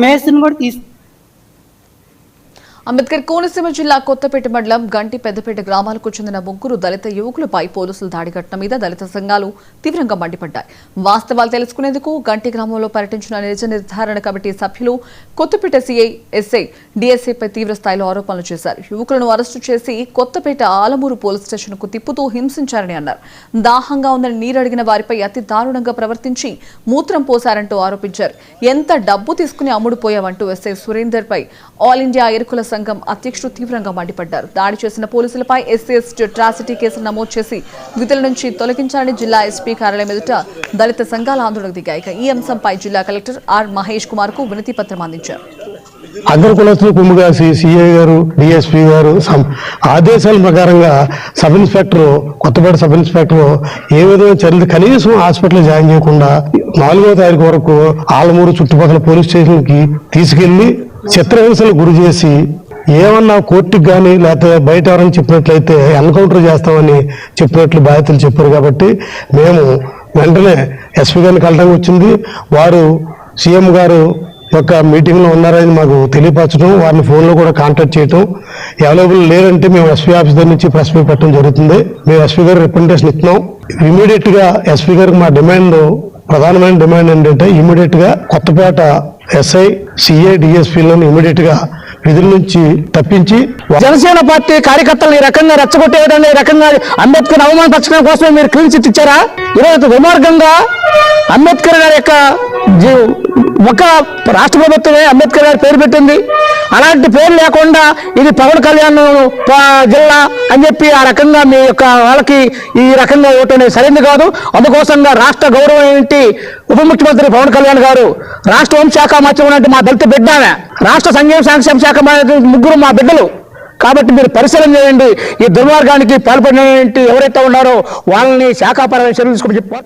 మేస్ని కూడా తీసు అంబేద్కర్ కోనసీమ జిల్లా కొత్తపేట మండలం గంటి పెద్దపేట గ్రామాలకు చెందిన ముగ్గురు దళిత యువకులపై పోలీసులు దాడి ఘటన మీద దళిత సంఘాలు తీవ్రంగా మండిపడ్డాయి. వాస్తవాలు తెలుసుకునేందుకు గంటి గ్రామంలో పర్యటించిన నిజ నిర్ధారణ కమిటీ సభ్యులు కొత్తపేట సీఐ ఎస్ఐ డీఎస్ఐపై తీవ్ర స్థాయిలో ఆరోపణలు చేశారు. యువకులను అరెస్టు చేసి కొత్తపేట ఆలమూరు పోలీస్ స్టేషన్కు తిప్పుతూ హింసించారని అన్నారు. దాహంగా ఉందని నీరడిగిన వారిపై అతి దారుణంగా ప్రవర్తించి మూత్రం పోశారంటూ ఆరోపించారు. ఎంత డబ్బు తీసుకుని అమ్ముడుపోయావంటూ ఎస్ఐ సురేందర్ పై ఆల్ ఇండియా ఎరుకుల సంఘం అధ్యక్షుడు తీవ్రంగా మండిపడ్డారు. దాడి చేసిన పోలీసులపై ఎస్సీ అట్రాసిటీ కేసులు నమోదు చేసి విధుల నుంచి తొలగించాలని జిల్లా ఎస్పీ కార్యాలయం ఎదుట దళిత సంఘాల ఆందోళనకు దిగాయి. ఈ అంశంపై జిల్లా కలెక్టర్ ఆర్ మహేష్ కుమార్ కు వినతి పత్రం అందించారు. అగ్రకులస్తులు కుమ్ముగాసి సిఐ గారు డిఎస్పీ గారు ఆదేశాల ప్రకారంగా sub inspector Kothapeta sub inspector ఏ విధంగా చర్యలు కనీసం హాస్పిటల్ జాయిన్ చేయకుండా 4వ తారీఖు వరకు ఆలమూరు చుట్టుపక్కల పోలీస్ స్టేషన్ కి తీసుకెళ్లి చిత్రహింసలు గురి చేసి ఏమన్నా కోర్టుకు కానీ లేకపోతే బయట ఎవరైనా చెప్పినట్లయితే ఎన్కౌంటర్ చేస్తామని చెప్పినట్లు బాధితులు చెప్పారు. కాబట్టి మేము వెంటనే ఎస్పీ గారిని కలవడం వచ్చింది. వారు సీఎం గారు యొక్క మీటింగ్లో ఉన్నారని మాకు తెలియపరచడం, వారిని ఫోన్లో కూడా కాంటాక్ట్ చేయడం, అవైలబుల్ లేదంటే మేము ఎస్పీ ఆఫీస్ దగ్గర నుంచి ప్రెస్ మీట్ పెట్టడం జరుగుతుంది. మేము ఎస్పీ గారు రిప్రజెంటేషన్ ఇస్తున్నాం. ఇమీడియట్ గా ఎస్పీ గారికి మా ప్రధానమైన డిమాండ్ ఏంటంటే ఇమీడియట్ గా కొత్తపేట ఎస్ఐ సిఐ డిఎస్పీలను ఇమీడియట్ గా విధుల నుంచి తప్పించి జనసేన పార్టీ కార్యకర్తలు ఈ రకంగా రెచ్చగొట్టే విధంగా ఈ రకంగా అంబేద్కర్ అవమానపరచడం కోసమే మీరు క్లీన్ చిట్ ఇచ్చారా? ఈరోజు దుర్మార్గంగా అంబేద్కర్ గారి యొక్క ఒక రాష్ట్ర ప్రభుత్వమే అంబేద్కర్ గారి పేరు పెట్టింది. అలాంటి పేరు లేకుండా ఇది పవన్ కళ్యాణ్ జిల్లా అని చెప్పి ఆ రకంగా మీ యొక్క వాళ్ళకి ఈ రకంగా ఓటు అనేది సరైనది కాదు. అందుకోసంగా రాష్ట్ర గౌరవం ఏంటి ఉప ముఖ్యమంత్రి పవన్ కళ్యాణ్ గారు రాష్ట్ర హోంశాఖ మంత్రి ఉన్నట్టు మా దళిత బిడ్డ, రాష్ట్ర సంక్షేమ శాఖ ముగ్గురు మా బిడ్డలు. కాబట్టి మీరు పరిశీలన చేయండి. ఈ దుర్మార్గానికి పాల్పడిన ఎవరైతే ఉన్నారో వాళ్ళని శాఖాపరమైన చర్యలు తీసుకోమని చెప్పి